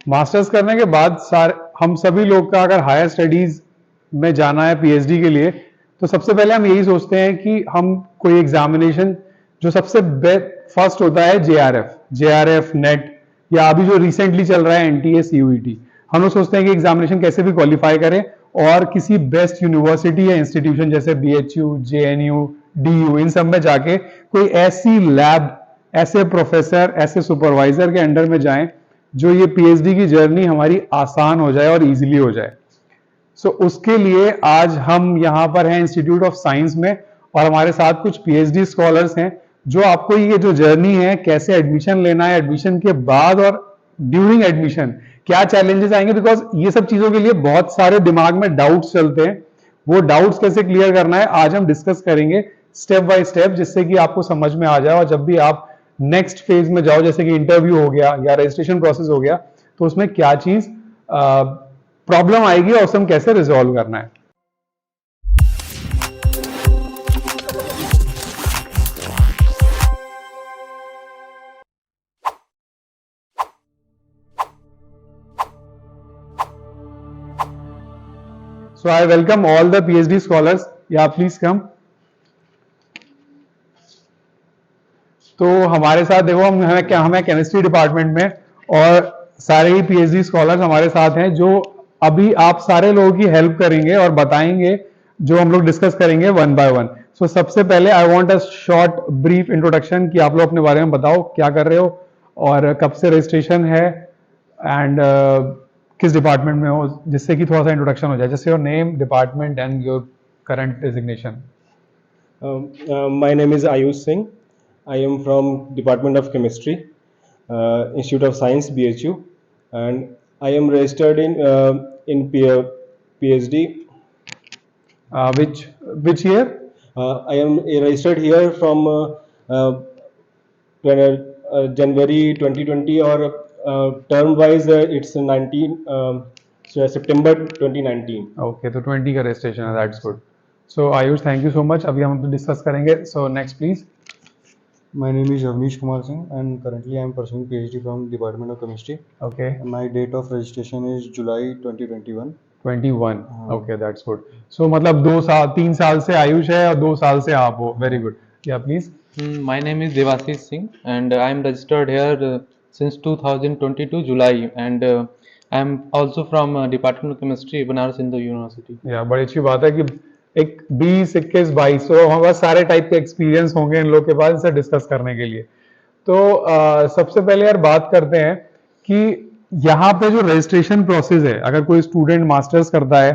Masters करने के बाद हम सभी लोग का अगर हायर स्टडीज में जाना है पीएचडी के लिए, तो सबसे पहले हम यही सोचते हैं कि हम कोई एग्जामिनेशन जो सबसे फर्स्ट होता है जेआरएफ नेट, या अभी जो रिसेंटली चल रहा है एनटीए सीयूईटी, हम लोग सोचते हैं कि एग्जामिनेशन कैसे भी क्वालिफाई करें और किसी बेस्ट यूनिवर्सिटी या इंस्टीट्यूशन जैसे बीएचयू, जेएनयू, डीयू, इन सब में जाके कोई ऐसी लैब, ऐसे प्रोफेसर, ऐसे सुपरवाइजर के अंडर में जाएं जो ये पीएचडी की जर्नी हमारी आसान हो जाए और इजीली हो जाए। उसके लिए आज हम यहाँ पर हैं इंस्टीट्यूट ऑफ साइंस में, और हमारे साथ कुछ पीएचडी स्कॉलर्स हैं जो आपको ये जो जर्नी है, कैसे एडमिशन लेना है, एडमिशन के बाद और ड्यूरिंग एडमिशन क्या चैलेंजेस आएंगे, बिकॉज ये सब चीजों के लिए बहुत सारे दिमाग में डाउट्स चलते हैं, वो डाउट्स कैसे क्लियर करना है आज हम डिस्कस करेंगे स्टेप बाय स्टेप, जिससे कि आपको समझ में आ जाए और जब भी आप नेक्स्ट फेज में जाओ, जैसे कि इंटरव्यू हो गया या रजिस्ट्रेशन प्रोसेस हो गया, तो उसमें क्या चीज प्रॉब्लम आएगी और उसे हम कैसे रिजॉल्व करना है। So I welcome all the PhD scholars. Yeah, please come. तो हमारे साथ देखो हमें केमिस्ट्री डिपार्टमेंट में, और सारे ही पीएचडी स्कॉलर्स हमारे साथ हैं जो अभी आप सारे लोगों की हेल्प करेंगे और बताएंगे जो हम लोग डिस्कस करेंगे वन बाय वन। सो सबसे पहले I want a short brief introduction कि आप लोग अपने बारे में बताओ, क्या कर रहे हो और कब से रजिस्ट्रेशन है एंड किस डिपार्टमेंट में हो, जिससे कि थोड़ा सा इंट्रोडक्शन हो जाए, जैसे your name, department and your current designation. My name is Ayush Singh. I am from Department of Chemistry, Institute of Science, BHU, and I am registered in PhD. Which year? I am registered here from January 2020, or term wise it's 19 September 2019. Okay, तो 20 का registration है, that's good. So Ayush, thank you so much. अभी हम discuss करेंगे, so next please. My name is Avnish Kumar Singh, and currently I am pursuing PhD from Department of Chemistry. Okay. My date of registration is July 2021. 21, okay, that's good. So मतलब 3 साल से आयुष है और 2 साल से आप हो, very good. Yeah, please. My name is Devashish Singh, and I am registered here since 2022 July, and I am also from Department of Chemistry, Banaras Hindu University. Yeah, बड़ी अच्छी बात है कि एक 20, 21, 22 तो हमारे पास सारे टाइप के एक्सपीरियंस होंगे इन लोग के पास इसे डिस्कस करने के लिए। तो सबसे पहले यार बात करते हैं कि यहाँ पे जो रजिस्ट्रेशन प्रोसेस है, अगर कोई स्टूडेंट मास्टर्स करता है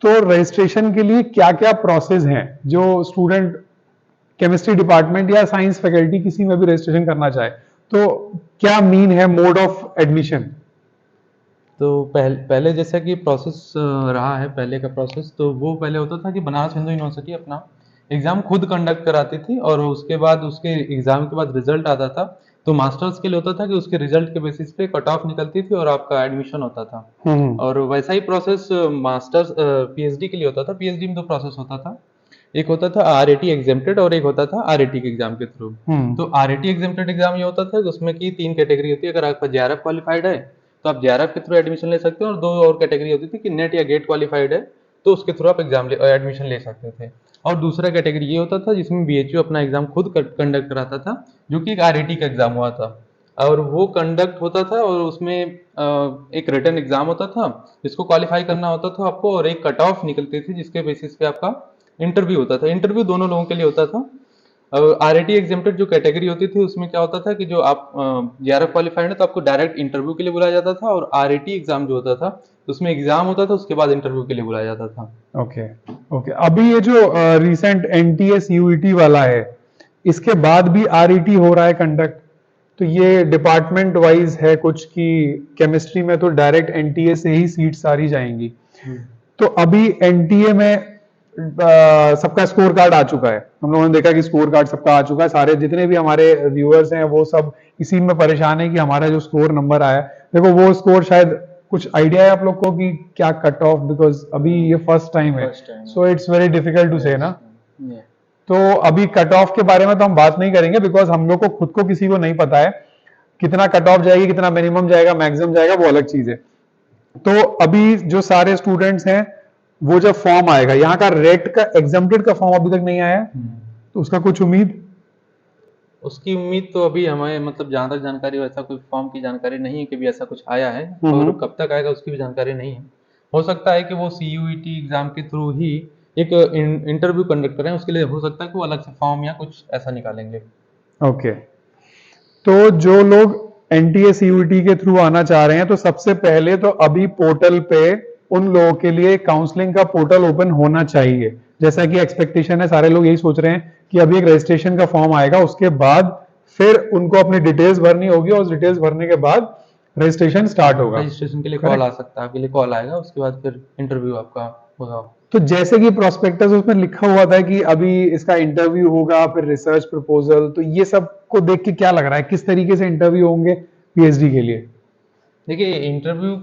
तो रजिस्ट्रेशन के लिए क्या क्या प्रोसेस हैं जो स्टूडेंट केमिस्ट्री डिपार्टमेंट या साइंस फैकल्टी किसी में भी रजिस्ट्रेशन करना चाहे, तो क्या मीन है मोड ऑफ एडमिशन? तो पहले जैसा कि प्रोसेस रहा है, पहले का प्रोसेस, तो वो पहले होता था कि बनारस हिंदू यूनिवर्सिटी अपना एग्जाम खुद कंडक्ट कराती थी, और उसके बाद उसके एग्जाम के बाद रिजल्ट आता था, तो मास्टर्स के लिए होता था कि उसके रिजल्ट के बेसिस पे कट ऑफ निकलती थी और आपका एडमिशन होता था। और वैसा ही प्रोसेस मास्टर्स पीएचडी के लिए होता था। पीएचडी में 2 प्रोसेस होता था, एक होता था आरएटी एग्जेम्प्टेड और एक होता था आरएटी के एग्जाम के थ्रू। तो आरएटी एग्जेम्प्टेड एग्जाम ये होता था कि उसमें की 3 कैटेगरी होती है। अगर आपका जेआरएफ क्वालिफाइड है तो आप जेआरएफ के थ्रू एडमिशन ले सकते हो, और 2 और कैटेगरी होती थी कि नेट या गेट क्वालिफाइड है तो उसके थ्रू आप एडमिशन ले सकते थे। और दूसरा कैटेगरी ये होता था जिसमें बीएचयू अपना एग्जाम खुद कंडक्ट कराता था, जो कि एक आरएटी का एग्जाम हुआ था, और वो कंडक्ट होता था और उसमें एक रिटन एग्जाम होता था जिसको क्वालिफाई करना होता था आपको, और एक कट ऑफ निकलती थी जिसके बेसिस पे आपका इंटरव्यू होता था। इंटरव्यू दोनों लोगों के लिए होता था। आरएटी एग्जेम्प्टेड जो कैटेगरी होती थी उसमें क्या होता था कि जो आप जेआरएफ क्वालिफाइड है तो आपको डायरेक्ट इंटरव्यू के लिए बुलाया जाता था, और आरएटी एग्जाम जो होता था उसमें एग्जाम होता था, उसके बाद इंटरव्यू के लिए बुलाया जाता था। ओके। अभी ये जो रिसेंट एनटीए सीयूईटी वाला है, इसके बाद भी आरईटी हो रहा है कंडक्ट, तो ये डिपार्टमेंट वाइज है कुछ कि केमिस्ट्री में तो डायरेक्ट एनटीए से ही सीट सारी जाएंगी। तो अभी एनटीए में सबका स्कोर कार्ड आ चुका है, हम लोगों ने देखा कि स्कोर कार्ड सबका आ चुका है। सारे जितने भी हमारे व्यूअर्स हैं वो सब इसी में परेशान है कि हमारा जो स्कोर नंबर आया, देखो वो स्कोर शायद कुछ आइडिया है आप लोग को कि क्या कट ऑफ, बिकॉज अभी ये फर्स्ट टाइम है, so it's very difficult to say ना। तो अभी कट ऑफ के बारे में तो हम बात नहीं करेंगे बिकॉज हम लोग को खुद को किसी को नहीं पता है। कितना कट ऑफ जाएगी, कितना मिनिमम जाएगा, मैक्सिमम जाएगा, वो अलग चीज है। तो अभी जो सारे स्टूडेंट्स हैं, वो जब फॉर्म आएगा, यहाँ का रेट का एग्जाम्प्टेड का फॉर्म अभी तक नहीं आया है, तो उसका कुछ उम्मीद? उसकी उम्मीद तो अभी हमें मतलब जहाँ तक जानकारी हो, ऐसा कोई फॉर्म की जानकारी नहीं है कि भी ऐसा कुछ आया है, और कब तक आएगा उसकी भी जानकारी नहीं है। हो सकता है कि वो CUET एग्जाम के थ्रू ही एक इंटरव्यू कंडक्ट करें, उसके लिए हो सकता है कि वो अलग से फॉर्म या कुछ ऐसा निकालेंगे। ओके। तो जो लोग NTA CUET के थ्रू आना चाह रहे हैं, तो सबसे पहले तो अभी पोर्टल पे उन लोगों के लिए काउंसलिंग का पोर्टल ओपन होना चाहिए। जैसा कि एक्सपेक्टेशन है, सारे लोग यही सोच रहे हैं कि अभी एक रजिस्ट्रेशन का फॉर्म आएगा, उसके बाद फिर उनको अपनी डिटेल्स भरनी होगी, और उस डिटेल्स भरने के बाद रजिस्ट्रेशन स्टार्ट होगा। रजिस्ट्रेशन के लिए कॉल आ सकता है, आपके लिए कॉल आएगा, उसके बाद फिर इंटरव्यू आपका होगा। तो जैसे कि प्रोस्पेक्टस उसमें लिखा हुआ था कि अभी इसका इंटरव्यू होगा, फिर रिसर्च प्रपोजल, तो ये सब को देख के क्या लग रहा है, किस तरीके से इंटरव्यू होंगे PhD के लिए? देखिए, इंटरव्यू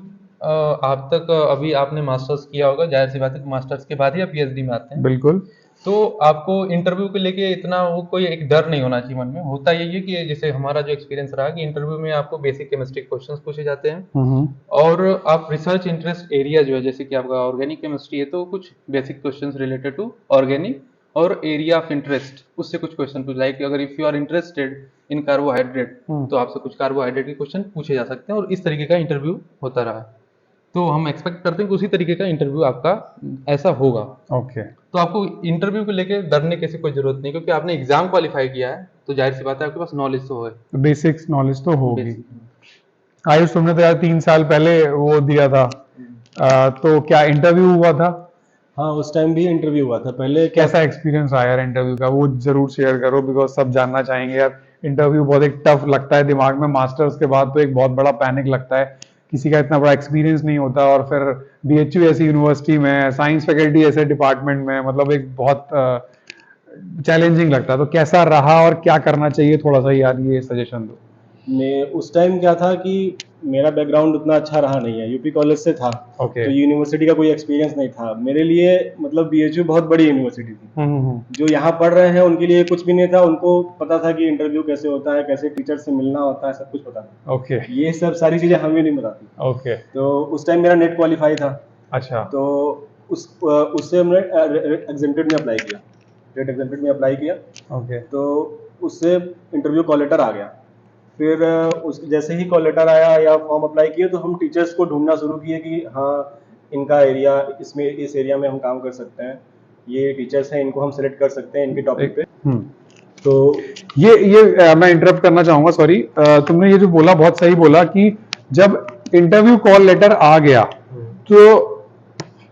आप तक अभी आपने मास्टर्स किया होगा, जाहिर सी बात है कि मास्टर्स के बाद ही आप PhD में आते हैं। बिल्कुल। तो आपको इंटरव्यू को लेके इतना वो कोई एक डर नहीं होना चाहिए मन में। होता यही है कि जैसे हमारा जो एक्सपीरियंस रहा कि इंटरव्यू में आपको बेसिक केमिस्ट्री क्वेश्चंस पूछे जाते हैं, और आप रिसर्च इंटरेस्ट एरिया जो है, जैसे कि आपका ऑर्गेनिक केमिस्ट्री है, तो कुछ basic questions related to organic और एरिया ऑफ इंटरेस्ट, उससे कुछ क्वेश्चन पूछ, लाइक अगर if you are interested in carbohydrate, तो आपसे कुछ कार्बोहाइड्रेट के क्वेश्चन पूछे जा सकते हैं, और इस तरीके का इंटरव्यू होता रहा। तो हम एक्सपेक्ट करते हैं कि उसी तरीके का इंटरव्यू आपका ऐसा होगा। ओके। तो आपको इंटरव्यू को लेके डरने की कोई जरूरत नहीं, क्योंकि आपने एग्जाम क्वालिफाई किया है, तो जाहिर सी बात है आपके पास नॉलेज तो है। बेसिक्स नॉलेज तो होगी। Basic। आयुष, तुमने तो यार 3 साल पहले वो दिया था, तो क्या इंटरव्यू हुआ था? हाँ, उस टाइम भी इंटरव्यू हुआ था। पहले क्या कैसा एक्सपीरियंस रहा यार इंटरव्यू का, वो जरूर शेयर करो, बिकॉज सब जानना चाहेंगे यार। इंटरव्यू बहुत एक टफ लगता है दिमाग में, मास्टर्स के बाद तो एक बहुत बड़ा पैनिक लगता है, किसी का इतना बड़ा एक्सपीरियंस नहीं होता, और फिर BHU ऐसी यूनिवर्सिटी में, साइंस फैकल्टी ऐसे डिपार्टमेंट में, मतलब एक बहुत चैलेंजिंग लगता है। तो कैसा रहा और क्या करना चाहिए, थोड़ा सा यार ये सजेशन दो। मैं उस टाइम क्या था कि मेरा बैकग्राउंड उतना अच्छा रहा नहीं है, यूपी कॉलेज से था। ओके। तो यूनिवर्सिटी का कोई एक्सपीरियंस नहीं था मेरे लिए। मतलब BHU बहुत बड़ी यूनिवर्सिटी थी। जो यहाँ पढ़ रहे हैं उनके लिए कुछ भी नहीं था, उनको पता था कि इंटरव्यू कैसे होता है, कैसे टीचर से मिलना होता है, सब कुछ पता था। ओके। ये सब सारी चीज़ें हमें नहीं पता थी। ओके। तो उस टाइम मेरा नेट क्वालिफाई था। अच्छा। तो उससे हमने एग्जेम्प्टेड में अप्लाई किया, रेट एग्जेम्प्टेड में अप्लाई किया। ओके। तो उससे इंटरव्यू कॉल लेटर आ गया। फिर उस जैसे ही कॉल लेटर आया या फॉर्म अप्लाई किए, तो हम टीचर्स को ढूंढना शुरू किए कि हाँ, इनका एरिया, इसमें इस एरिया में हम काम कर सकते हैं, ये टीचर्स हैं, इनको हम सेलेक्ट कर सकते हैं इनके टॉपिक पे। तो ये मैं इंटरप्ट करना चाहूंगा, सॉरी। तुमने ये जो बोला बहुत सही बोला कि जब इंटरव्यू कॉल लेटर आ गया तो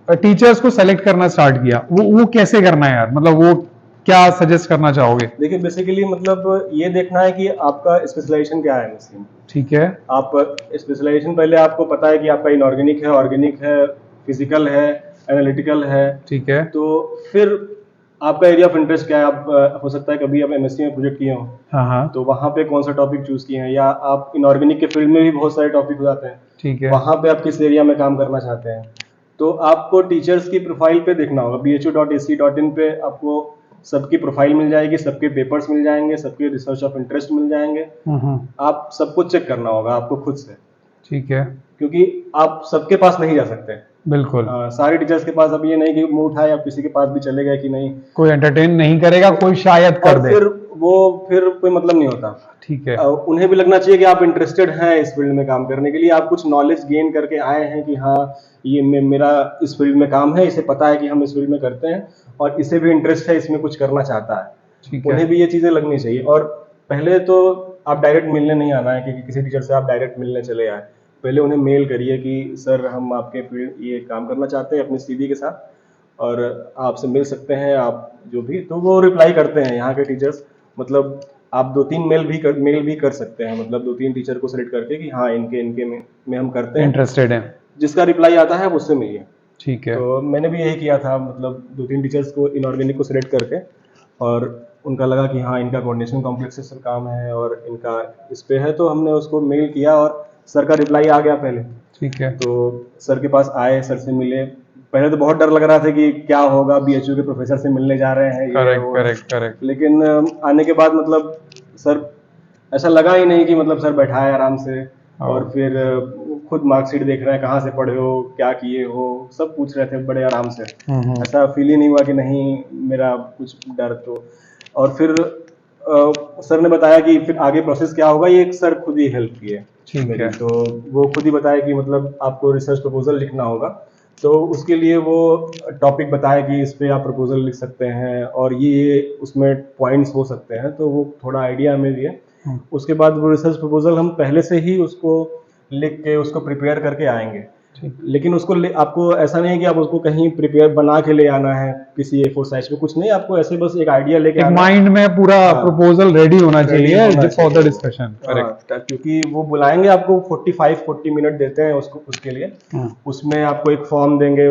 टीचर्स को सेलेक्ट करना स्टार्ट किया, वो कैसे करना है यार, मतलब वो क्या सजेस्ट करना चाहोगे? देखिए, बेसिकली मतलब ये देखना है कि आपका स्पेशलाइजेशन क्या है इसमें। ठीक है। आप स्पेशलाइजेशन पहले आपको पता है कि आपका इनऑर्गेनिक है, ऑर्गेनिक है, फिजिकल है, एनालिटिकल है। ठीक है। तो फिर आपका एरिया ऑफ इंटरेस्ट क्या है। आप हो सकता है कभी आप MSc में प्रोजेक्ट किए हो, हाँ। तो वहाँ पे कौन सा टॉपिक चूज किए हैं, या आप इनऑर्गेनिक के फील्ड में भी बहुत सारे टॉपिक हो जाते हैं। ठीक है। वहाँ पे आप किस एरिया में काम करना चाहते हैं। तो आपको टीचर्स की प्रोफाइल पे देखना होगा। bhu.ac.in पे आपको सबकी प्रोफाइल मिल जाएगी, सबके पेपर्स मिल जाएंगे, सबके रिसर्च ऑफ इंटरेस्ट मिल जाएंगे। आप सब कुछ चेक करना होगा आपको खुद से। ठीक है। क्योंकि आप सबके पास नहीं जा सकते। बिल्कुल। सारे टीचर्स के पास। अब ये नहीं कि मुंह उठाए आप किसी के पास भी चले गए कि नहीं, कोई एंटरटेन नहीं करेगा, कोई शायद कर और दे, फिर कोई मतलब नहीं होता। ठीक है। उन्हें भी लगना चाहिए कि आप इंटरेस्टेड हैं इस फील्ड में काम करने के लिए, आप कुछ नॉलेज गेन करके आए हैं कि हाँ, ये मेरा इस फील्ड में काम है, इसे पता है कि हम इस फील्ड में करते हैं, और इसे भी इंटरेस्ट है, इसमें कुछ करना चाहता है। ठीक है। उन्हें भी ये चीजें लगनी चाहिए। और पहले तो आप डायरेक्ट मिलने नहीं आना है कि किसी टीचर से आप डायरेक्ट मिलने चले आए। पहले उन्हें मेल करिए कि सर, हम आपके फील्ड ये काम करना चाहते हैं अपने CV के साथ, और आपसे मिल सकते हैं आप जो भी। तो वो रिप्लाई करते हैं यहाँ के टीचर्स। मतलब आप 2-3 मेल भी कर सकते हैं, मतलब 2-3 टीचर को सेलेक्ट करके कि हाँ, इनके में हम करते हैं, इंटरेस्टेड है। जिसका रिप्लाई आता है उससे मिलिए। ठीक है। तो मैंने भी यही किया था, मतलब 2-3 टीचर्स को इनऑर्गेनिक को सिलेक्ट करके, और उनका लगा कि हाँ, इनका कोऑर्डिनेशन कॉम्प्लेक्स से काम है और इनका इस पे है, तो हमने उसको मेल किया और सर का रिप्लाई आ गया पहले। ठीक है। तो सर के पास आए, सर से मिले। पहले तो बहुत डर लग रहा था कि क्या होगा, BHU के प्रोफेसर से मिलने जा रहे हैं, करेक्ट। लेकिन आने के बाद मतलब सर ऐसा लगा ही नहीं कि मतलब सर बैठाए आराम से और फिर खुद मार्कशीट देख रहे हैं, कहाँ से पढ़े हो, क्या किए हो, सब पूछ रहे थे बड़े आराम से। ऐसा फील ही नहीं हुआ कि नहीं मेरा कुछ डर तो। और फिर सर ने बताया कि फिर आगे प्रोसेस क्या होगा, ये एक सर खुद ही हेल्प किए ठीक मेरी। है। तो वो खुद ही बताया कि मतलब आपको रिसर्च प्रपोजल लिखना होगा, तो उसके लिए वो टॉपिक बताया कि इस पे आप प्रपोजल लिख सकते हैं और ये उसमें पॉइंट्स हो सकते हैं, तो वो थोड़ा आइडिया हमें दिए। उसके बाद वो रिसर्च प्रपोजल हम पहले से ही उसको लिख के उसको प्रिपेयर करके आएंगे। लेकिन उसको आपको ऐसा नहीं है कि आप उसको कहीं प्रिपेयर बना के ले आना है किसी A4 साइज पे, कुछ नहीं, आपको ऐसे बस एक आइडिया लेके एक आना है। माइंड में पूरा हाँ। प्रपोजल रेडी होना रेडी चाहिए होना फॉर द चाहिए। डिस्कशन। हाँ, क्योंकि वो बुलाएंगे आपको 40 मिनट देते हैं उसको, उसके लिए। उसमें आपको एक फॉर्म देंगे,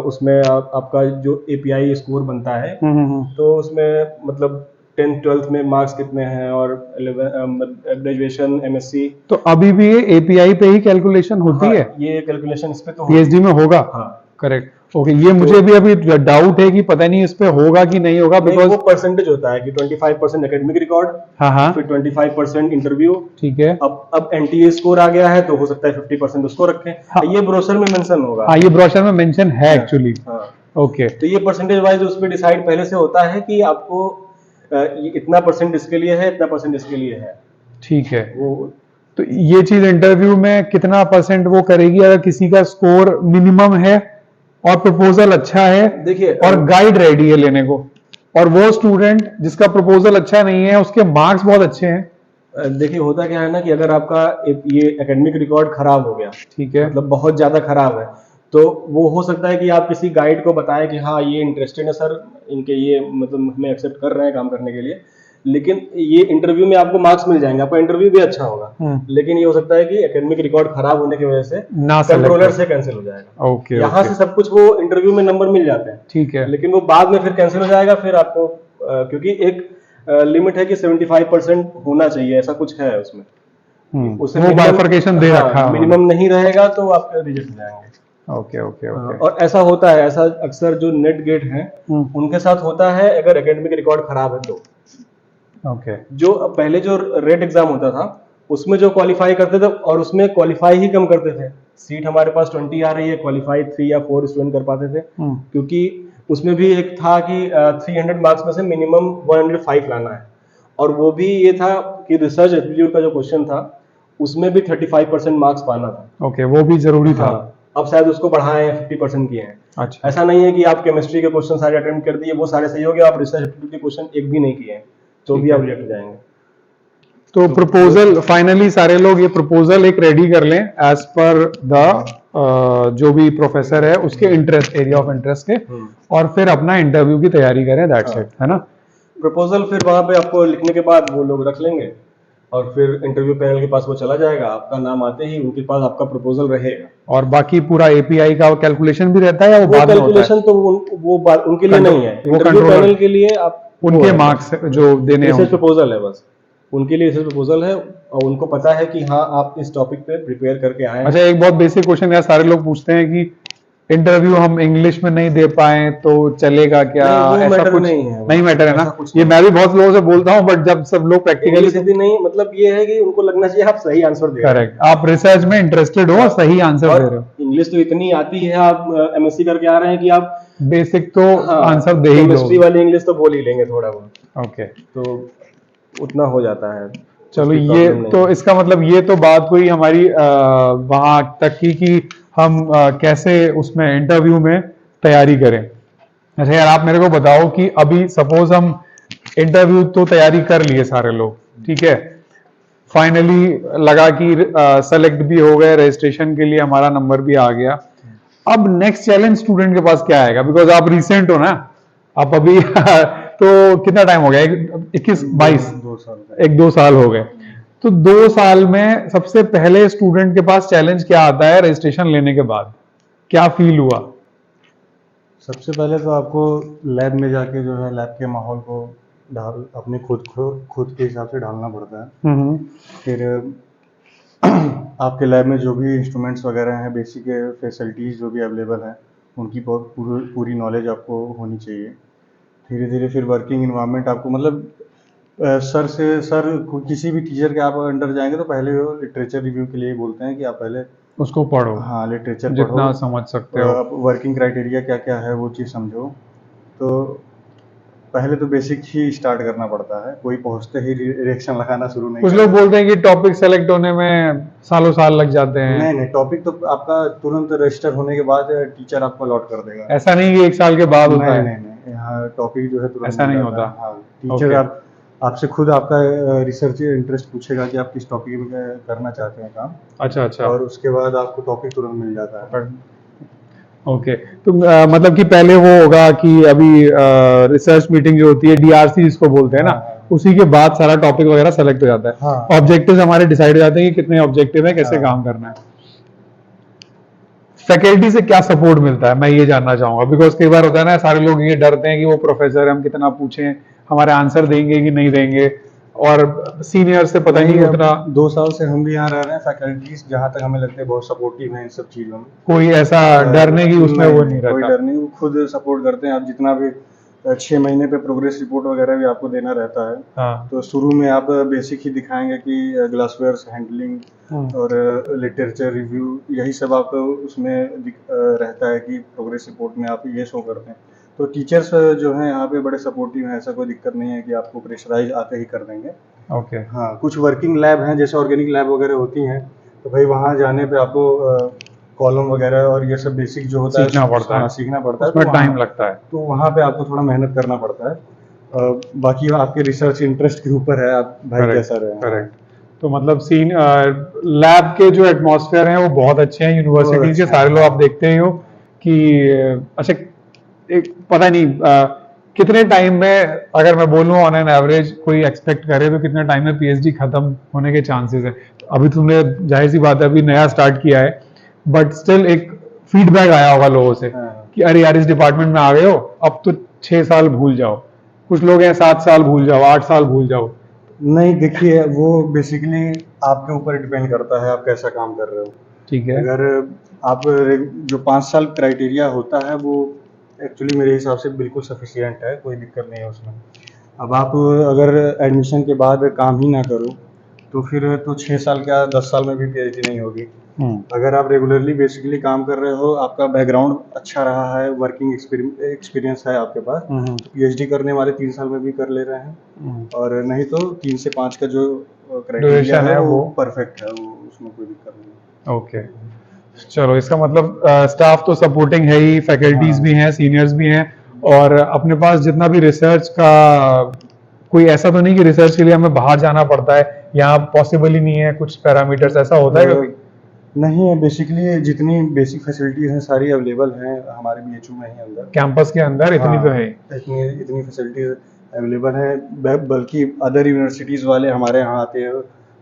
उसमें आपका जो API स्कोर बनता है, तो उसमें मतलब 10th 12th में मार्क्स कितने हैं और ग्रेजुएशन MSc। तो अभी भी ये API पे ही कैलकुलेशन होती हाँ, है? ये कैलकुलेशन इस पे तो PhD में होगा? हाँ। करेक्ट। ओके, ये मुझे भी अभी डाउट है कि पता नहीं इस पे होगा कि नहीं होगा, नहीं, बिकॉज वो परसेंटेज होता है कि 25% एकेडमिक रिकॉर्ड, हाँ फिर 25% इंटरव्यू। ठीक है। अब NTA स्कोर आ गया है तो हो सकता है 50% उसको रखें। हाँ। ये ब्रोशर में मेंशन होगा। हाँ, ये ब्रोशर में मेंशन है एक्चुअली। हाँ। ओके तो ये परसेंटेज वाइज उस पर डिसाइड पहले से होता है कि आपको ये इतना परसेंट इसके लिए है, इतना परसेंट इसके लिए है। ठीक है। वो तो ये चीज इंटरव्यू में कितना परसेंट वो करेगी अगर किसी का स्कोर मिनिमम है और प्रपोजल अच्छा है देखिए, और गाइड रेडी है लेने को, और वो स्टूडेंट जिसका प्रपोजल अच्छा नहीं है उसके मार्क्स बहुत अच्छे हैं? देखिए होता क्या है ना कि अगर आपका ये एकेडमिक रिकॉर्ड खराब हो गया, ठीक है। मतलब बहुत ज्यादा खराब है, तो वो हो सकता है कि आप किसी गाइड को बताएं कि हाँ ये इंटरेस्टेड है सर, इनके ये मतलब हमें एक्सेप्ट कर रहे हैं काम करने के लिए, लेकिन ये इंटरव्यू में आपको मार्क्स मिल जाएंगे, आपका इंटरव्यू भी अच्छा होगा, लेकिन ये हो सकता है कि एकेडमिक रिकॉर्ड खराब होने की वजह से ना कंट्रोलर से कैंसिल हो जाएगा। ओके यहाँ से सब कुछ वो इंटरव्यू में नंबर मिल जाते हैं, ठीक है। लेकिन वो बाद में फिर कैंसिल हो जाएगा। फिर आपको क्योंकि एक लिमिट है कि 75% होना चाहिए, ऐसा कुछ है उसमें। उससे वो बाइफरकेशन दे रखा है मिनिमम नहीं रहेगा तो आप रिजेक्ट हो जाएंगे। Okay okay okay. और ऐसा होता है, ऐसा अक्सर जो नेट गेट हैं उनके साथ होता है अगर एकेडमिक रिकॉर्ड खराब है तो। ओके जो पहले जो रेट एग्जाम होता था उसमें जो क्वालिफाई करते थे, और उसमें क्वालिफाई ही कम करते थे, सीट हमारे पास 20 आ रही है, क्वालिफाई 3 या 4 स्टूडेंट कर पाते थे, क्योंकि उसमें भी एक था कि 300 मार्क्स में से मिनिमम 105 लाना है, और वो भी ये था कि रिसर्च एप्टीट्यूड का जो क्वेश्चन था उसमें भी 35% मार्क्स पाना था। ओके, वो भी जरूरी था। हाँ, अब शायद उसको बढ़ाए हैं, 50% किए हैं। अच्छा। ऐसा नहीं है कि आप केमिस्ट्री के क्वेश्चन सारे अटेम्प्ट कर दिए, वो सारे सही हो गए, आप रिसर्च एप्टीट्यूड के क्वेश्चन एक भी नहीं किए हैं तो भी आप रिजेक्ट हो जाएंगे। तो प्रपोजल फाइनली सारे लोग ये प्रपोजल एक रेडी कर लें एज पर द जो भी प्रोफेसर है उसके इंटरेस्ट, एरिया ऑफ इंटरेस्ट के, और फिर अपना इंटरव्यू की तैयारी करें, दैट्स इट, है ना? प्रपोजल फिर वहां पे आपको लिखने के बाद वो लोग रख लेंगे और फिर इंटरव्यू पैनल के पास वो चला जाएगा, आपका नाम आते ही उनके पास आपका प्रपोजल रहेगा। और बाकी पूरा API का कैलकुलेशन भी रहता है या वो बाद में होता है? कैलकुलेशन तो उनके लिए नहीं है, वो इंटरव्यू कंट्रोलर पैनल के लिए आप उनके मार्क्स जो देने रिसर्च होंगे। प्रपोजल है, बस उनके लिए रिसर्च प्रपोजल है और उनको पता है कि हाँ आप इस टॉपिक पे प्रिपेयर करके आए हैं। अच्छा, एक बहुत बेसिक क्वेश्चन यार, सारे लोग पूछते हैं कि इंटरव्यू हम इंग्लिश में नहीं दे पाए तो चलेगा क्या? नहीं, वो ऐसा मैटर कुछ नहीं है, नहीं मैटर है ना? ऐसा कुछ ये नहीं। मैं भी बहुत लोगों से बोलता हूँ, बट जब सब लोग प्रैक्टिकली इंग्लिश हिंदी नहीं, मतलब ये है कि उनको लगना चाहिए आप सही आंसर दे रहे हो। करेक्ट, आप रिसर्च में इंटरेस्टेड हो, सही आंसर दे रहे हो। इंग्लिश तो इतनी आती है, आप MSc करके आ रहे हैं कि आप बेसिक तो आंसर दे ही केमिस्ट्री दो। वाली इंग्लिश तो बोल ही लेंगे थोड़ा बहुत, ओके, तो उतना हो जाता है। चलो उसकी ये प्रॉब्लम नहीं तो है। इसका मतलब ये तो बात हुई हमारी वहां तक की कि हम कैसे उसमें इंटरव्यू में तैयारी करें। अच्छा यार, आप मेरे को बताओ कि अभी सपोज हम इंटरव्यू तो तैयारी कर लिए सारे लोग, ठीक है, फाइनली लगा कि सेलेक्ट भी हो गए, रजिस्ट्रेशन के लिए हमारा नंबर भी आ गया। अब नेक्स्ट चैलेंज स्टूडेंट के पास क्या आएगा? बिकॉज आप रिसेंट हो ना, आप अभी तो कितना टाइम हो गया? 21-22, 2 साल 1-2 साल हो गए। तो 2 साल में सबसे पहले स्टूडेंट के पास चैलेंज क्या आता है रजिस्ट्रेशन लेने के बाद? क्या फील हुआ? सबसे पहले तो आपको लैब में जाके जो है लैब के माहौल को अपने खुद के हिसाब से ढालना पड़ता है। फिर आपके लैब में जो भी इंस्ट्रूमेंट्स वगैरह हैं, बेसिक फैसिलिटीज़ जो भी अवेलेबल हैं, उनकी बहुत पूरी नॉलेज आपको होनी चाहिए। धीरे धीरे फिर वर्किंग इन्वायरमेंट आपको मतलब सर किसी भी टीचर के आप अंडर जाएंगे तो पहले वो लिटरेचर रिव्यू के लिए बोलते हैं कि आप पहले उसको पढ़ो, हाँ लिटरेचर जितना पढ़ो, समझ सकते हो। वर्किंग क्राइटेरिया क्या क्या है वो चीज़ समझो। तो पहले तो बेसिक ही स्टार्ट करना पड़ता है, कोई पहुंचते ही रिएक्शन लगाना शुरू नहीं कुछ करता। लोग बोलते हैं कि टॉपिक सेलेक्ट होने में सालों साल लग जाते हैं। नहीं नहीं, टॉपिक तो आपका तुरंत रजिस्टर होने के बाद टीचर आपको अलॉट कर देगा। ऐसा नहीं कि 1 साल के बाद होता नहीं है। नहीं नहीं, यहाँ टॉपिक जो है तुरंत ऐसा मिल नहीं जाता होता। है। हाँ, टीचर ओके। आपसे खुद आपका रिसर्च इंटरेस्ट पूछेगा कि आप किस टॉपिक में करना चाहते हैं काम, अच्छा अच्छा। और उसके बाद आपको टॉपिक तुरंत मिल जाता है। ओके, तो मतलब कि पहले वो होगा कि अभी रिसर्च मीटिंग जो होती है, डीआरसी जिसको बोलते हैं ना, हाँ। उसी के बाद सारा टॉपिक वगैरह सेलेक्ट हो जाता है। हाँ। ऑब्जेक्टिव्स हमारे डिसाइड हो जाते हैं कि कितने ऑब्जेक्टिव है, कैसे हाँ। काम करना है। फैकल्टी से क्या सपोर्ट मिलता है, मैं ये जानना चाहूंगा, बिकॉज कई बार होता है ना, सारे लोग ये डरते हैं कि वो प्रोफेसर हम कितना पूछें, हमारे आंसर देंगे कि नहीं देंगे, और सीनियर से पता नहीं अब उतना 2 साल से हम भी यहाँ रह रहे हैं, फैकल्टीज जहाँ तक हमें लगता है बहुत सपोर्टिव है इन सब चीज़ों में। कोई ऐसा डरने की उसमें वो नहीं कोई रहता। डर नहीं, वो खुद सपोर्ट करते हैं। आप जितना भी 6 महीने पे प्रोग्रेस रिपोर्ट वगैरह भी आपको देना रहता है। हाँ। तो शुरू में आप बेसिक ही दिखाएंगे कि ग्लासवेयर हैंडलिंग और लिटरेचर रिव्यू, यही सब आपको उसमें रहता है कि प्रोग्रेस रिपोर्ट में आप ये शो करते हैं। तो टीचर्स जो हैं यहाँ पे बड़े सपोर्टिव हैं, ऐसा कोई दिक्कत नहीं है कि आपको प्रेशराइज आते ही कर देंगे। ओके। हाँ, कुछ वर्किंग लैब हैं, जैसे ऑर्गेनिक लैब वगैरह होती हैं, तो भाई वहाँ जाने पे आपको कॉलम वगैरह और ये सब बेसिक जो होता है सीखना पड़ता है। हाँ, सीखना पड़ता है। उसमें तो टाइम वहाँ- लगता है। तो वहाँ पे आपको थोड़ा मेहनत करना पड़ता है। बाकी आपके रिसर्च इंटरेस्ट के ऊपर है, आप भाई कैसा रहे। करेक्ट। तो मतलब सीन लैब के जो एटमॉस्फेयर हैं वो बहुत अच्छे हैं यूनिवर्सिटीज के, अच्छे हैं। सारे लोग आप देखते ही हो कि अच्छा, एक पता नहीं कितने टाइम में, अगर मैं बोलूं ऑन एन एवरेज कोई एक्सपेक्ट करे तो कितने टाइम में पीएचडी खत्म होने के चांसेस है? अभी तुमने जाहिर सी बात है अभी नया स्टार्ट किया है, बट स्टिल एक फीडबैक आया होगा लोगों से हाँ। कि अरे यार इस डिपार्टमेंट में आ गए हो, अब तो 6 साल भूल जाओ। कुछ लोग हैं 7 साल भूल जाओ, 8 साल भूल जाओ। नहीं, देखिए वो बेसिकली आपके ऊपर डिपेंड करता है आप कैसा काम कर रहे हो। ठीक है। अगर आप जो 5 साल क्राइटेरिया होता है वो एक्चुअली मेरे हिसाब से बिल्कुल सफिशिएंट है, कोई दिक्कत नहीं है उसमें। अब आप अगर एडमिशन के बाद काम ही ना करो तो फिर तो 6 साल क्या 10 साल में भी पीएचडी नहीं होगी। अगर आप रेगुलरली बेसिकली काम कर रहे हो, आपका बैकग्राउंड अच्छा रहा है, वर्किंग एक्सपीरियंस है आपके पास, तो पीएचडी करने वाले 3 साल में भी कर ले रहे हैं। और नहीं तो 3 से 5 का जो क्राइटेरिया Duration है है वो वो परफेक्ट है, वो उसमें कोई दिक्कत नहीं। ओके। चलो, इसका मतलब स्टाफ तो सपोर्टिंग है ही, फैकल्टीज हाँ। भी हैं, सीनियर्स भी हैं, और अपने पास जितना भी रिसर्च का, कोई ऐसा तो नहीं कि रिसर्च के लिए हमें बाहर जाना पड़ता है, यहाँ पॉसिबल ही नहीं है, कुछ पैरामीटर्स ऐसा होता है कभी? नहीं है, बेसिकली जितनी बेसिक फैसिलिटीज हैं सारी अवेलेबल हैं हमारे बीएचयू में ही अंदर। कैंपस के अंदर इतनी तो है ही। इतनी फैसिलिटीज अवेलेबल है, बल्कि अदर यूनिवर्सिटीज वाले हमारे यहाँ आते हैं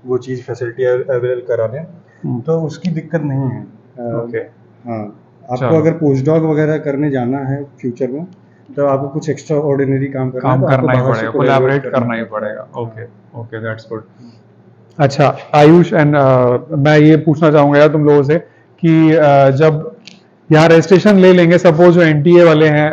वो चीज़ फैसिलिटी अवेलेबल कराने, तो उसकी दिक्कत नहीं है। ओके। हाँ, आपको चलो। अगर पोस्ट डॉक वगैरह करने जाना है फ्यूचर में, तो आपको कुछ एक्स्ट्रा ऑर्डिनरी काम करना है, काम तो आपको करना ही बाहर से पड़ेगा, कोलैबोरेट कोलैबोरेट करना ही पड़ेगा। Okay okay, that's good. अच्छा आयुष एंड मैं ये पूछना चाहूंगा यार तुम लोगों से कि जब यहाँ रजिस्ट्रेशन ले लेंगे, सपोज जो एनटीए वाले हैं,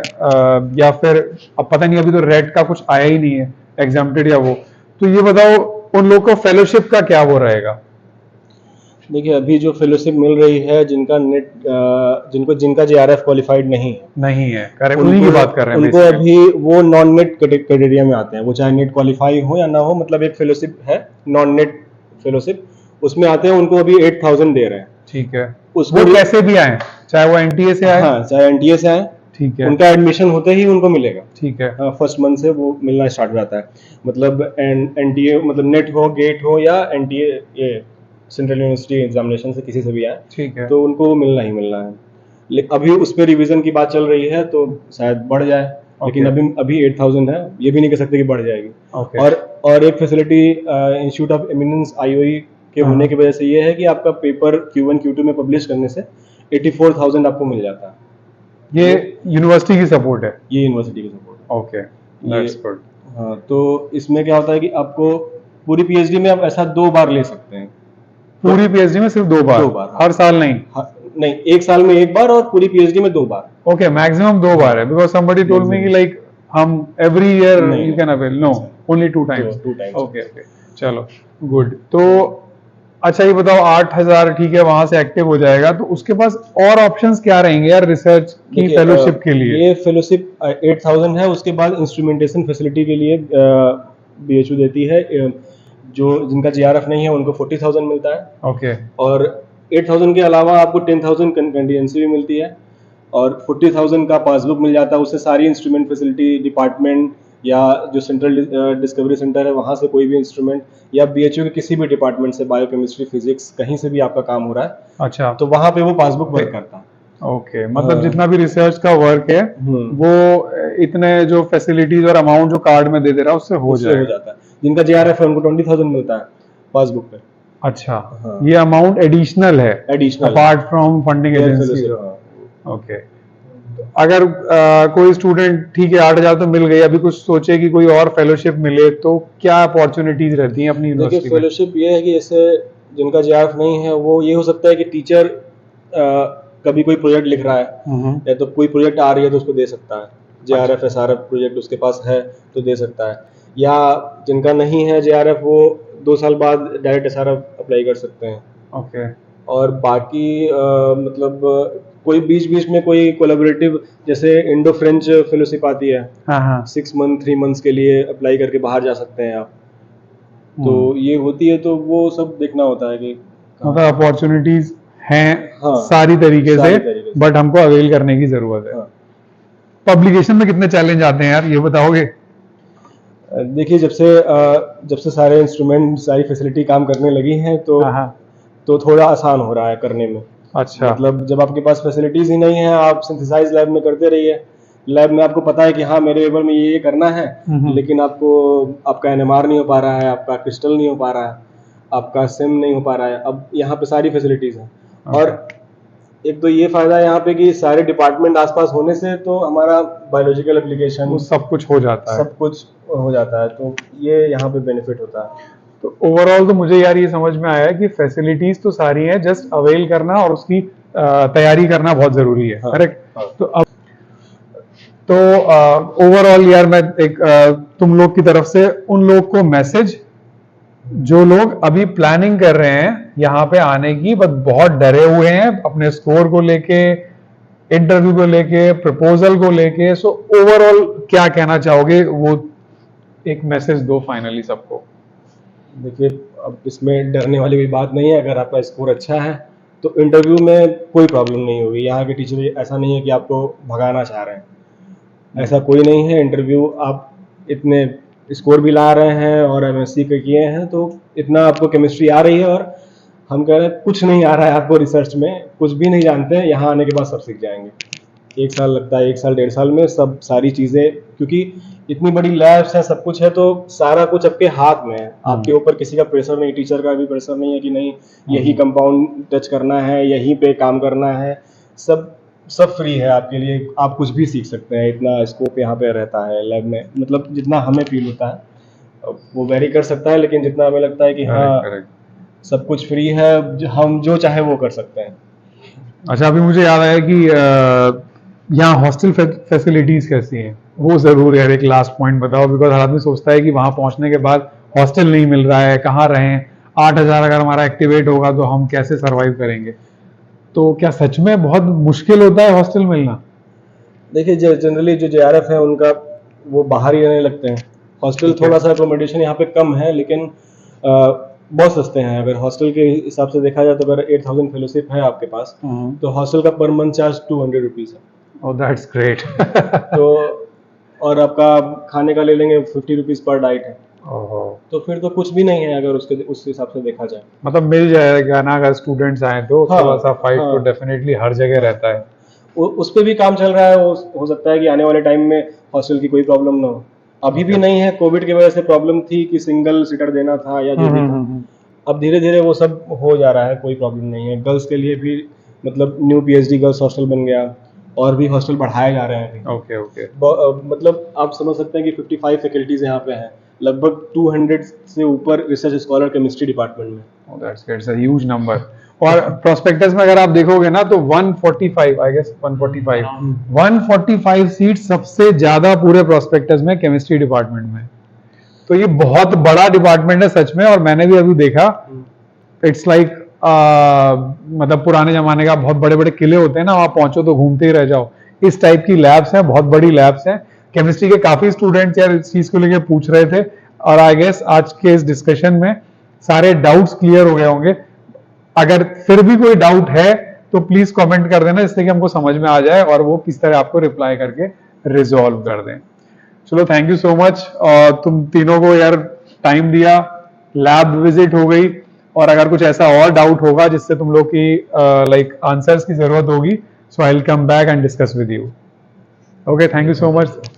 या फिर अब पता नहीं, अभी तो रेट का कुछ आया ही नहीं है एग्जाम्प्टेड या वो, तो ये बताओ उन लोग को फेलोशिप का क्या वो रहेगा? देखिए, अभी जो फेलोशिप मिल रही है, जिनका नेट जिनका जेआरएफ क्वालिफाइड नहीं है, नहीं है, करेक्ट, उन्हीं की बात कर रहे हैं उनको basically। अभी वो नॉन नेट क्राइटेरिया में आते हैं। वो चाहे नेट क्वालिफाई हो या ना हो, मतलब एक फेलोशिप है नॉन नेट फेलोशिप, उसमें आते हैं। उनको अभी 8000 दे रहे हैं। ठीक है, उसको वो भी- कैसे भी आए, चाहे वो एनटीए से आए। हाँ, चाहे एनटीए से आए, ठीक है। उनका एडमिशन होते ही उनको मिलेगा। ठीक है। फर्स्ट मंथ से वो मिलना स्टार्ट हो जाता है। मतलब एनटीए मतलब नेट हो, गेट हो, या एनटीए ये सेंट्रल यूनिवर्सिटी एग्जामिनेशन से किसी से भी आए, ठीक है। तो उनको मिलना ही मिलना है। लेकिन अभी उस पर रिवीजन की बात चल रही है, तो शायद बढ़ जाए, लेकिन अभी 8000 है, ये भी नहीं कह सकते कि बढ़ जाएगी। ओके। और एक facility institute of eminence IOE के होने की वजह से ये है कि आपका पेपर Q1 Q2 में पब्लिश करने से 84,000 आपको मिल जाता है। ये यूनिवर्सिटी की सपोर्ट है। ये यूनिवर्सिटी की सपोर्ट ओके, दैट्स गुड। है। हाँ, तो इसमें क्या होता है कि आपको पूरी पीएचडी में आप ऐसा 2 बार ले सकते हैं। पूरी पीएचडी में सिर्फ 2 बार? 2 बार, हाँ। हर साल नहीं? नहीं, 1 साल में 1 बार और पूरी पीएचडी में 2 बार। ओके, मैक्सिमम 2 बार है, बिकॉज somebody told me कि लाइक हम एवरी ईयर नहीं, you can avail, no? Only 2 times? two times. Okay okay, चलो गुड। तो अच्छा ये बताओ, 8,000 ठीक है वहां से एक्टिव हो जाएगा, तो उसके पास और ऑप्शंस क्या रहेंगे यार रिसर्च की देखिए, फेलोशिप के लिए? ये फेलोशिप 8,000 है, उसके बाद इंस्ट्रूमेंटेशन फैसिलिटी के लिए बीएचयू देती है। जो जिनका जीआरएफ नहीं है उनको 40,000 मिलता है, ओके और 8,000 के अलावा आपको 10,000 कंटीजेंसी भी मिलती है, और 40,000 का पासबुक मिल जाता है। उससे सारी इंस्ट्रूमेंट फैसिलिटी, डिपार्टमेंट या जो सेंट्रल डिस्कवरी सेंटर है वहाँ से कोई भी इंस्ट्रूमेंट, या बीएचयू के किसी भी डिपार्टमेंट से, बायोकेमिस्ट्री, फिजिक्स, कहीं से भी आपका काम हो रहा है अच्छा, तो वहाँ पे वो पासबुक वर्क करता है। ओके मतलब हाँ। जितना भी रिसर्च का वर्क है वो इतने जो फैसिलिटीज और अमाउंट जो कार्ड में दे दे रहा है उससे हो उससे हो जाएगा। जाता है। जिनका जीआरएफ है उनको 20,000 मिलता है पासबुक पे, अच्छा, हाँ। ये अमाउंट एडिशनल है additional, apart from funding agency? Okay, अगर कोई स्टूडेंट ठीक है 8,000 तो मिल गई, अभी कुछ सोचे कि कोई और फेलोशिप मिले तो क्या अपॉर्चुनिटीज रहती हैं अपनी देखिए यूनिवर्सिटी में? फेलोशिप ये है कि जैसे जिनका जीआरएफ नहीं है वो ये हो सकता है कि टीचर कभी कोई प्रोजेक्ट लिख रहा है या तो कोई प्रोजेक्ट आ रही है तो उसको दे सकता है, जीआरएफ एसआरएफ प्रोजेक्ट उसके पास है तो दे सकता है। या जिनका नहीं है जीआरएफ वो 2 साल बाद डायरेक्ट एसआरएफ अप्लाई कर सकते हैं। ओके, और बाकी मतलब कोई बीच बीच में कोई कोलैबोरेटिव, जैसे इंडो फ्रेंच फेलोशिप आती है, हाँ हाँ 6 मंथ 3 मंथ्स के लिए अप्लाई करके बाहर जा सकते हैं आप, तो ये होती है, तो वो सब देखना होता है कि मतलब अपॉर्चुनिटीज हैं हाँ, सारी तरीके सारी से, तरीके से। बट हमको अवेल करने की जरूरत है। हाँ। पब्लिकेशन में कितने चैलेंज आते हैं यार, ये बताओगे? देखिए जब से सारे इंस्ट्रूमेंट, सारी फैसिलिटी काम करने लगी हैं हाँ हाँ, तो थोड़ा आसान हो रहा है करने में। अच्छा, मतलब जब आपके पास फैसिलिटीज ही नहीं है, आप सिंथेसाइज लैब में करते रहिए, लैब में आपको पता है कि हाँ मेरे पेपर में ये करना है, लेकिन आपका एनएमआर नहीं हो पा रहा है, आपका क्रिस्टल नहीं हो पा रहा है, आपका सिम नहीं हो पा रहा है। अब यहाँ पे सारी फैसिलिटीज हैं, और एक तो ये फायदा है यहाँ पे कि सारे डिपार्टमेंट आसपास होने से तो हमारा बायोलॉजिकल एप्लीकेशन वो सब कुछ हो जाता है। सब कुछ हो जाता है, तो ये यहाँ पे बेनिफिट होता है। तो ओवरऑल तो मुझे यार ये समझ में आया कि फैसिलिटीज तो सारी हैं, जस्ट अवेल करना और उसकी तैयारी करना बहुत जरूरी है, हाँ, करेक्ट? हाँ। तो अब तो ओवरऑल यार मैं एक तुम लोग की तरफ से उन लोग को मैसेज जो लोग अभी प्लानिंग कर रहे हैं यहाँ पे आने की, बट बहुत डरे हुए हैं अपने स्कोर को लेके, इंटरव्यू को लेके, प्रपोजल को लेके, सो ओवरऑल क्या कहना चाहोगे? वो एक मैसेज दो फाइनली सबको। देखिए अब इसमें डरने वाली कोई बात नहीं है। अगर आपका स्कोर अच्छा है तो इंटरव्यू में कोई प्रॉब्लम नहीं होगी। यहाँ के टीचर ऐसा नहीं है कि आपको भगाना चाह रहे हैं, ऐसा कोई नहीं है। इंटरव्यू आप इतने स्कोर भी ला रहे हैं और एमएससी के किए हैं तो इतना आपको केमिस्ट्री आ रही है, और हम कह रहे हैं कुछ नहीं आ रहा है आपको, रिसर्च में कुछ भी नहीं जानते हैं, यहाँ आने के बाद सब सीख जाएंगे। 1 साल लगता है, 1 साल 1.5 साल में सब सारी चीज़ें, क्योंकि इतनी बड़ी लैब्स है, सब कुछ है, तो सारा कुछ आपके हाथ में है। आपके ऊपर किसी का प्रेशर नहीं, टीचर का भी प्रेशर नहीं है कि नहीं यही कंपाउंड टच करना है, यहीं पे काम करना है। सब फ्री है आपके लिए, आप कुछ भी सीख सकते हैं। इतना स्कोप यहाँ पे रहता है लैब में, मतलब जितना हमें फील होता है वो वेरी कर सकता है, लेकिन जितना हमें लगता है कि हाँ सब कुछ फ्री है, हम जो चाहे वो कर सकते हैं। अच्छा, अभी मुझे याद आया कि यहाँ हॉस्टल फैसिलिटीज कैसी हैं, वो जरूर यार एक लास्ट पॉइंट बताओ, बिकॉज हर आदमी सोचता है कि वहां पहुंचने के बाद हॉस्टल नहीं मिल रहा है, कहाँ रहें, 8,000 अगर हमारा एक्टिवेट होगा तो हम कैसे सरवाइव करेंगे? तो क्या सच में बहुत मुश्किल होता है हॉस्टल मिलना? देखिए जनरली जो जेआरएफ है उनका वो बाहर ही रहने लगते हैं। हॉस्टल थोड़ा सा अकोमोडेशन यहाँ पे कम है, लेकिन बहुत सस्ते हैं। अगर हॉस्टल के हिसाब से देखा जाए तो अगर 8,000 फेलोशिप है आपके पास तो हॉस्टल का पर मंथ चार्ज 200 रुपीज़ है। Oh that's great. तो और आपका खाने का ले लेंगे 50 रुपीज़ पर डाइट है, तो फिर तो कुछ भी नहीं है अगर उस हिसाब से देखा जाए। मतलब मिल जाएगा ना अगर स्टूडेंट्स आए तो? हाँ, थोड़ा सा फाइट हाँ। तो डेफिनेटली हर जगह रहता है। उस पर भी काम चल रहा है। हो सकता है कि आने वाले टाइम में हॉस्टल की कोई प्रॉब्लम ना हो। अभी भी नहीं है, कोविड की वजह से प्रॉब्लम थी कि सिंगल सीटर देना था या जो भी था। अब धीरे धीरे वो सब हो जा रहा है, कोई प्रॉब्लम नहीं है। गर्ल्स के लिए भी मतलब न्यू पीएचडी गर्ल्स हॉस्टल बन गया, और भी हॉस्टल बढ़ाए जा रहे हैं। ओके ओके, मतलब आप समझ सकते हैं कि 55 फैकल्टीज यहाँ पे हैं, लगभग 200 से ऊपर रिसर्च स्कॉलर केमिस्ट्री डिपार्टमेंट में। That's a huge number. और प्रोस्पेक्टस में अगर आप देखोगे ना तो 145, आई गेस 145 सीट सबसे ज्यादा पूरे प्रोस्पेक्टस में केमिस्ट्री डिपार्टमेंट में। तो ये बहुत बड़ा डिपार्टमेंट है सच में, और मैंने भी अभी देखा, इट्स लाइक मतलब पुराने जमाने का बहुत बड़े बड़े किले होते हैं ना, वहां पहुंचो तो घूमते ही रह जाओ, इस टाइप की लैब्स हैं, बहुत बड़ी लैब्स हैं। केमिस्ट्री के काफी स्टूडेंट्स यार इस चीज को लेके पूछ रहे थे, और आई गेस आज के इस डिस्कशन में सारे डाउट्स क्लियर हो गए होंगे। अगर फिर भी कोई डाउट है तो प्लीज कमेंट कर देना, जिससे कि हमको समझ में आ जाए और वो किस तरह आपको रिप्लाई करके रिजॉल्व कर दें। चलो थैंक यू सो मच, और तुम तीनों को यार टाइम दिया, लैब विजिट हो गई, और अगर कुछ ऐसा और डाउट होगा जिससे तुम लोग की लाइक आंसर्स की जरूरत होगी, so I will come back and discuss with you. Okay, thank you so much.